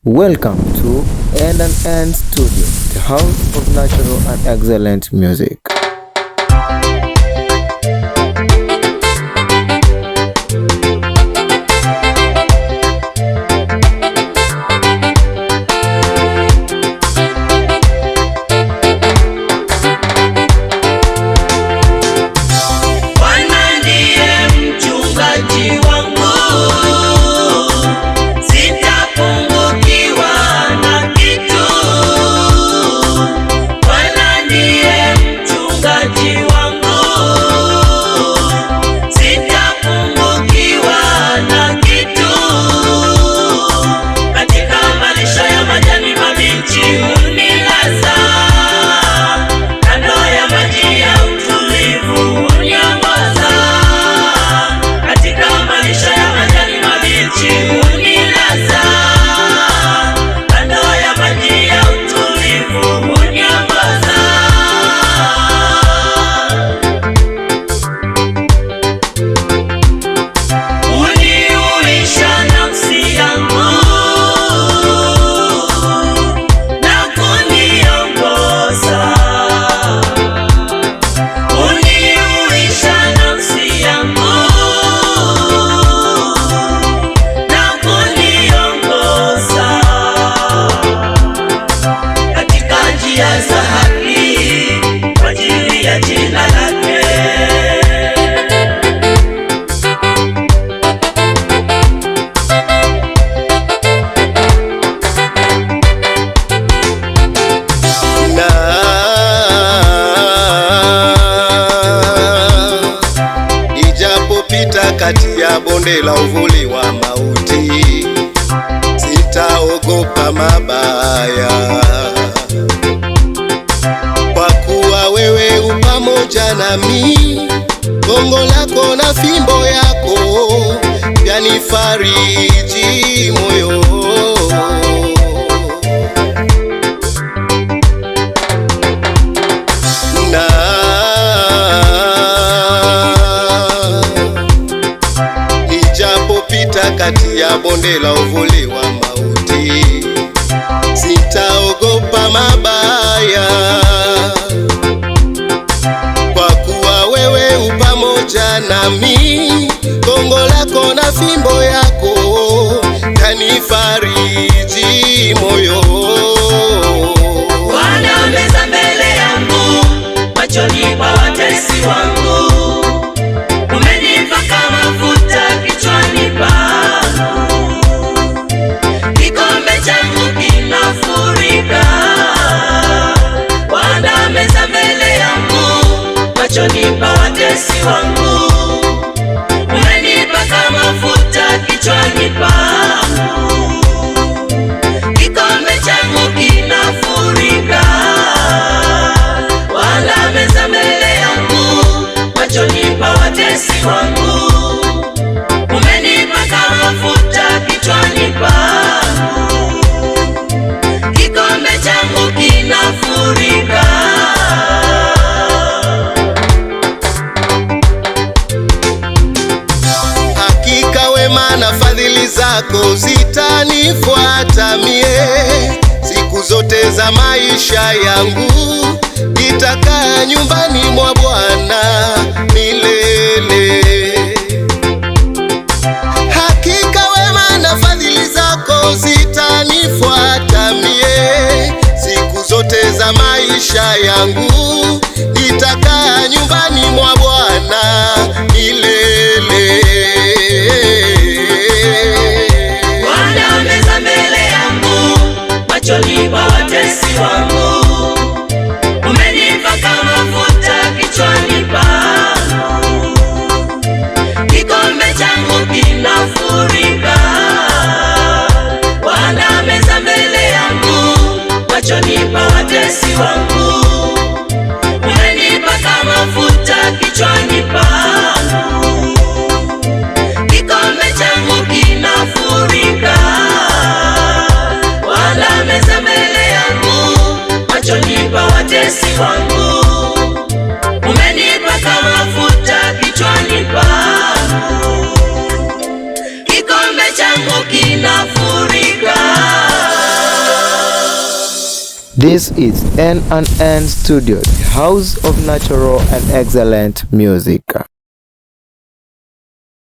Welcome to N&N Studio, the house of natural and excellent music. Kati ya bonde la uvuli wa mauti, sitaogopa mabaya, kwa kuwa wewe upamoja nami. Gongo lako na fimbo yako vyanifariji moyo. Kati ya bonde la uvuli wa mauti, sitaogopa mabaya, kwa kuwa wewe upamoja nami. Gongo lako na fimbo yako yanifariji moyo. Wanameza mbele yangu machoni pa watesi wangu, umenipaka mafuta kichwani pangu, kikombe changu kinafurika. Wanameza mbele yangu machoni pa watesi wangu, umenipaka mafuta kichwani pangu, kikombe changu kinafurika. Wanameza mbele yangu machoni pa watesi wangu, umenipaka mafuta kichwani pangu, kikombe changu kinafurika. Hakika wema na fadhili zako zitanifuata mie, siku zote za maisha yangu. Nitakaa nyumbani mwa Bwana milele. Hakika wema na fadhili zako zitanifuata mie, siku zote za maisha yangu. Nitakaa nyumbani mwa Bwana milele. Wanameza mbele yangu machoni pa watesi wangu, umenipaka mafuta kichwani pangu, kikombe changu kinafurika. Wanameza mbele yangu machoni pa watesi wangu, umenipaka mafuta kichwani pangu, kikombe changu kinafurika. Wanameza mbele yangu machoni pa watesi wangu, umenipaka mafuta kichwani pangu, kikombe changu kinafurika. This is N&N Studio, the house of natural and excellent music.